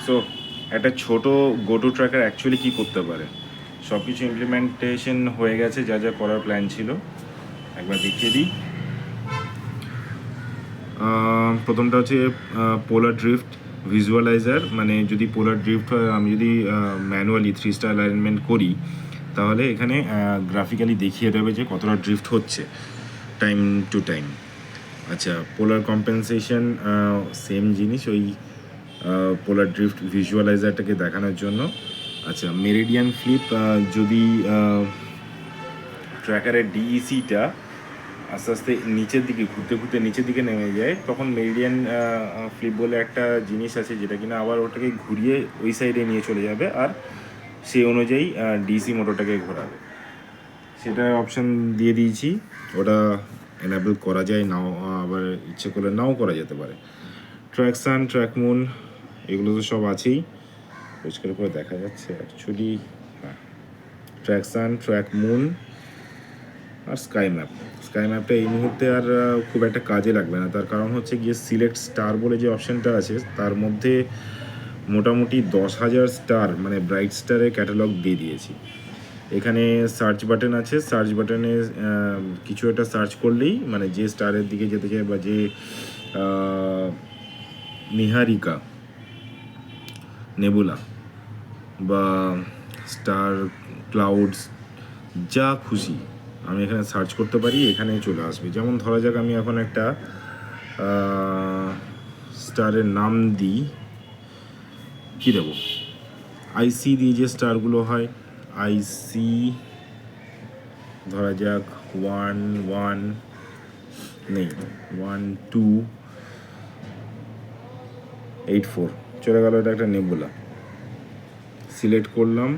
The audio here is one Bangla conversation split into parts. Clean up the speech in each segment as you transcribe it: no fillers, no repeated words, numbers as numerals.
সো একটা ছোট গো টু ট্র্যাকার অ্যাকচুয়ালি কী করতে পারে, সব কিছু ইমপ্লিমেন্টেশন হয়ে গেছে, যা যা করার প্ল্যান ছিল একবার দেখিয়ে দিই। প্রথমটা হচ্ছে পোলার ড্রিফট ভিজুয়ালাইজার, মানে যদি পোলার ড্রিফট হয়, আমি যদি ম্যানুয়ালি 3 স্টার অ্যালাইনমেন্ট করি তাহলে এখানে গ্রাফিক্যালি দেখিয়ে দেবে যে কতটা ড্রিফট হচ্ছে টাইম টু টাইম। আচ্ছা, পোলার কম্পেনসেশন সেম জিনিস, ওই পোলার ড্রিফট ভিজুয়ালাইজারটাকে দেখানোর জন্য। আচ্ছা, মেরিডিয়ান ফ্লিপ, যদি ট্র্যাকারের ডিইসিটা আস্তে আস্তে নিচের দিকে ঘুরতে ঘুরতে নিচের দিকে নেমে যায়, তখন মেরিডিয়ান ফ্লিপ বলে একটা জিনিস আছে যেটা কিনা আবার ওটাকে ঘুরিয়ে ওই সাইডে নিয়ে চলে যাবে, আর সেই অনুযায়ী ডিসি মোটরটাকে ঘোরাবে। সেটা অপশান দিয়ে দিয়েছি, ওটা এনাবেল করা যায়, নাও আবার ইচ্ছে করলে নাও করা যেতে পারে। ট্র্যাক সান, ট্র্যাক মুন, এগুলো তো সব আছেই, পরিষ্কার করে দেখা যাচ্ছে অ্যাকচুয়ালি। হ্যাঁ, ট্র্যাক সান, ট্র্যাক মুন আর স্কাই ম্যাপ। স্কাই ম্যাপটা এই মুহূর্তে আর খুব একটা কাজে লাগবে না, তার কারণ হচ্ছে গিয়ে সিলেক্ট স্টার বলে যে অপশানটা আছে তার মধ্যে মোটামুটি 10,000 স্টার মানে ব্রাইট স্টারের ক্যাটালগ দিয়ে দিয়েছি। এখানে সার্চ বাটন আছে, সার্চ বাটনে কিছু একটা সার্চ করলেই, মানে যে স্টারের দিকে যেতে চায় বা যে নিহারিকা, নেবুলা বা স্টার ক্লাউডস, যা খুশি আমি এখানে সার্চ করতে পারি, এখানে চলে আসবে। যেমন ধরা যাক আমি এখন একটা স্টারের নাম দিই, কী দেবো, আইসি দিয়ে যে স্টারগুলো হয়, আইসি ধরা যাক 1 নেই, 1 2 8 4 চলে গেল, এটা একটা নেবুলা। সিলেক্ট করলাম,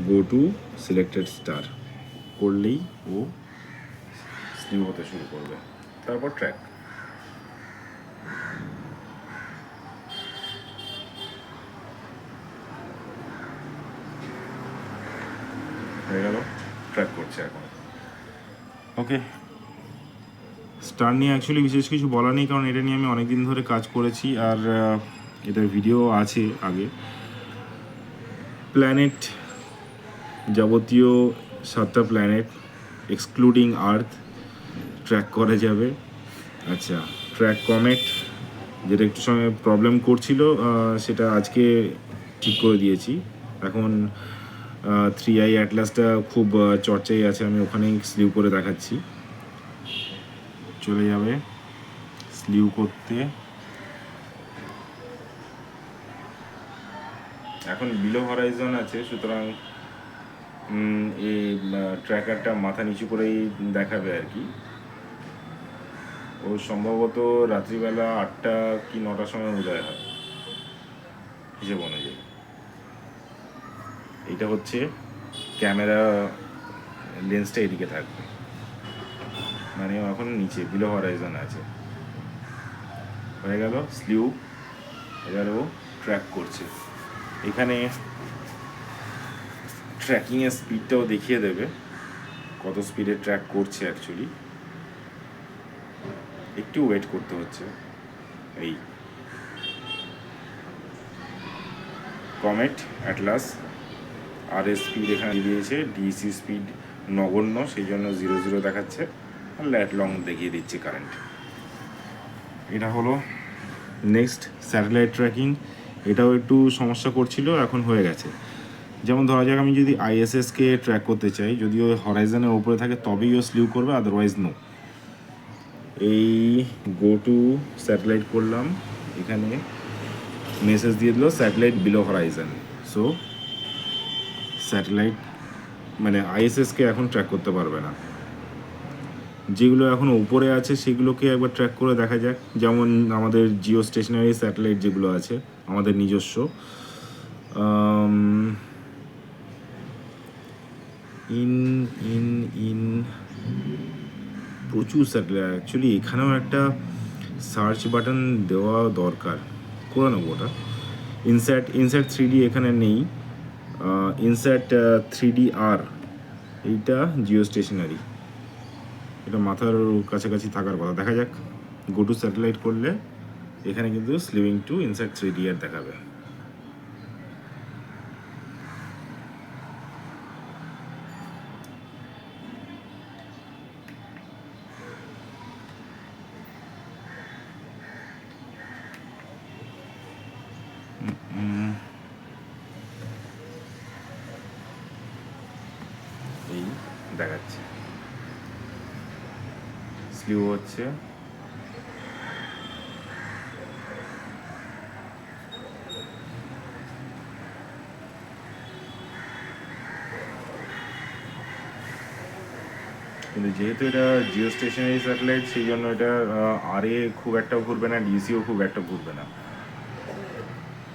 গো টু সিলেক্টেড স্টার করলেই ও স্লিপ হতে শুরু করবে। তারপর ট্র্যাক, হয়ে গেল, ট্র্যাক করছে এখন। ওকে, স্টার নিয়ে অ্যাকচুয়ালি বিশেষ কিছু বলা নেই, কারণ এটা নিয়ে আমি অনেক দিন ধরে কাজ করেছি আর এটার ভিডিও আছে আগে। প্ল্যানেট, যাবতীয় 7টা প্ল্যানেট এক্সক্লুডিং আর্থ ট্র্যাক করা যাবে। আচ্ছা, ট্র্যাক কমেট, যেটা একটু সময় প্রবলেম করছিল, সেটা আজকে ঠিক করে দিয়েছি। এখন 3i অ্যাটলাসটা খুব চর্চায় আছে, আমি ওখানেই স্লিউ করে দেখাচ্ছি, চলে যাবে স্লিউ করতে। এখন বিলো হরাইজন আছে, সুতরাং এই ট্র্যাকারটা মাথা নিচু করেই দেখাবে আর কি। ও সম্ভবত রাত্রিবেলা 8টা কি 9টার সময় উদয় হয় হিসেব অনুযায়ী। এটা হচ্ছে ক্যামেরা লেন্সটা এদিকে থাকবে, মানে এখন নিচে বিলো হরাইজন আছে। হয়ে গেল স্লিউ, এবার ও ট্র্যাক করছে। এখানে ট্র্যাকিংয়ের স্পিডটাও দেখিয়ে দেবে কত স্পিডে ট্র্যাক করছে অ্যাকচুয়ালি। একটু ওয়েট করতে হচ্ছে। এই কমেট, অ্যাটলাস, আর এস স্পিড এখানে দিয়েছে, ডিসি স্পিড নগণ্য, সেই জন্য 0 দেখাচ্ছে, আর ল্যাট লং দেখিয়ে দিচ্ছে কারেন্ট। এটা হলো নেক্সট স্যাটেলাইট ট্র্যাকিং। এটাও একটু সমস্যা করছিল, এখন হয়ে গেছে। যেমন ধরা যাক আমি যদি আইএসএসকে ট্র্যাক করতে চাই, যদি ওই হরাইজনের উপরে থাকে তবেই ও স্লিউ করবে, আদারওয়াইজ নো। এই গো টু স্যাটেলাইট করলাম, এখানে মেসেজ দিয়ে দিল satellite below Horizon. So satellite মানে আইএসএসকে এখন ট্র্যাক করতে পারবে না। যেগুলো এখন উপরে আছে সেগুলোকে একবার ট্র্যাক করে দেখা যাক, যেমন আমাদের জিও স্টেশনারি স্যাটেলাইট যেগুলো আছে আমাদের নিজস্ব, প্রচুর স্যাটেলাইট অ্যাকচুয়ালি। এখানেও একটা সার্চ বাটন দেওয়া দরকার, করে নেবো ওটা। ইনস্যাট 3D এখানে নেই, ইনস্যাট 3DR, এইটা জিও স্টেশনারি, এটা মাথার কাছাকাছি থাকার কথা। দেখা যাক, গো টু স্যাটেলাইট করলে এখানে কিন্তু স্লিভিং টু ইনসাইড 3D আর দেখাবে। এই দেখাচ্ছে স্লিভ হচ্ছে, কিন্তু যেহেতু এটা জিও স্টেশনারি স্যাটেলাইট সেই জন্য এটা আরএ খুব একটা ঘুরবে না, ডিসিও খুব একটা ঘুরবে না,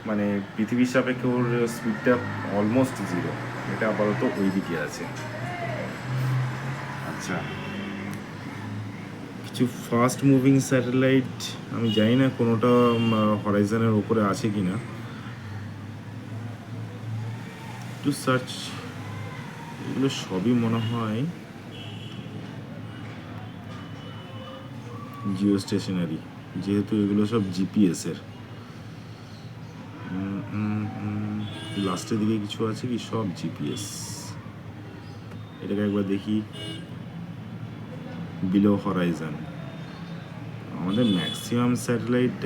মানে পৃথিবীর সাপেক্ষে ওর স্পিডটা অলমোস্ট জিরো। এটা আপাতত ওই দিকে আছে। আচ্ছা, কিছু ফাস্ট মুভিং স্যাটেলাইট আমি জানি না কোনোটা হরাইজনের ওপরে আছে কি না, একটু সার্চ। এগুলো সবই মনে হয় জিও স্টেশনারি, যেহেতু এগুলো সব জিপিএসের। লাস্টের দিকে কিছু আছে কি, সব জিপিএস। এটাকে একবার দেখি, বিলো হরাইজন। আমাদের ম্যাক্সিমাম স্যাটেলাইট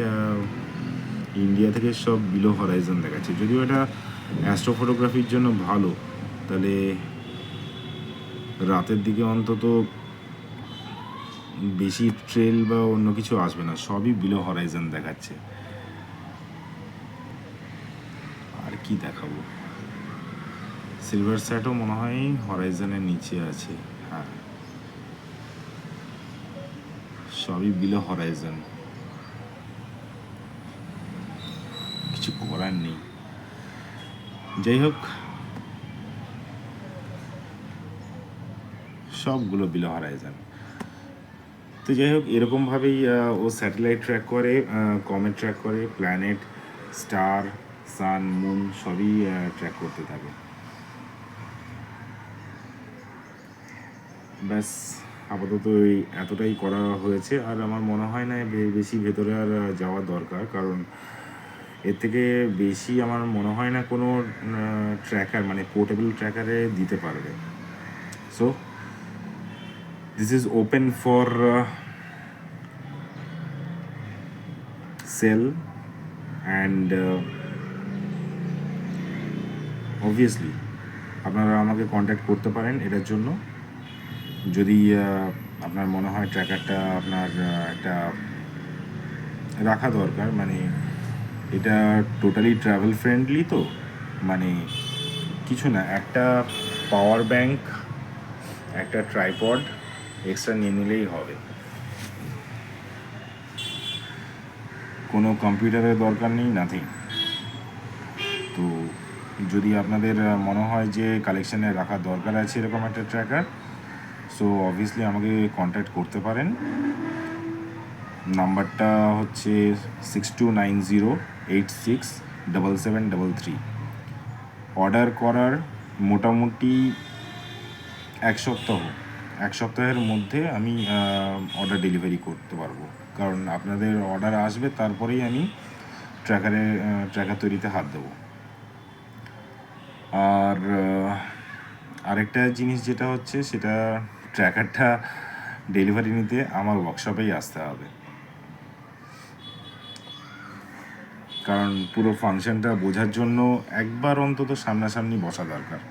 ইন্ডিয়া থেকে সব বিলো হরাইজন দেখাচ্ছে, যদিও এটা অ্যাস্ট্রোফটোগ্রাফির জন্য ভালো। তাহলে রাতের দিকে অন্তত বেশি ট্রেল বা অন্য কিছু আসবে না, সবই বিলো হরাইজন দেখাচ্ছে। আর কি দেখাবো, সিলভার স্যাটও মনে হয় হরাইজনের নিচে আছে। হ্যাঁ, সবই বিলো হরাইজন, কিছু করার নেই। যাই হোক, সবগুলো বিলো হরাইজন। তো যাই হোক, এরকমভাবেই ও স্যাটেলাইট ট্র্যাক করে, কমেট ট্র্যাক করে, প্ল্যানেট, স্টার, সান, মুন সবই ট্র্যাক করতে থাকে। ব্যাস, আপাতত এই এতটাই করা হয়েছে, আর আমার মনে হয় না বেশি ভেতরে আর যাওয়ার দরকার, কারণ এর থেকে বেশি আমার মনে হয় না কোনো ট্র্যাকার, মানে পোর্টেবল ট্র্যাকারে দিতে পারবে। So this is open for sale, and obviously আপনারা আমাকে কন্ট্যাক্ট করতে পারেন এটার জন্য, যদি আপনার মনে হয় ট্র্যাকারটা আপনার একটা রাখা দরকার। মানে এটা টোটালি ট্রাভেল ফ্রেন্ডলি, তো মানে কিছু না, একটা পাওয়ার ব্যাংক, একটা ট্রাইপড এক্সট্রা নিয়ে নিলেই হবে, কোনো কম্পিউটারের দরকার নেই, নাথিং। তো যদি আপনাদের মনে হয় যে কালেকশানে রাখার দরকার আছে এরকম একটা ট্র্যাকার, সো অবভিয়াসলি আমাকে কন্ট্যাক্ট করতে পারেন। নাম্বারটা হচ্ছে 6290867733। অর্ডার করার মোটামুটি এক সপ্তাহের মধ্যে আমি অর্ডার ডেলিভারি করতে পারবো, কারণ আপনাদের অর্ডার আসবে তারপরেই আমি ট্র্যাকার তৈরিতে হাত দেবো। আর আরেকটা জিনিস যেটা হচ্ছে, সেটা ট্র্যাকারটা ডেলিভারি নিতে আমার ওয়ার্কশপেই আসতে হবে, কারণ পুরো ফাংশনটা বোঝার জন্য একবার অন্তত সামনাসামনি বসা দরকার।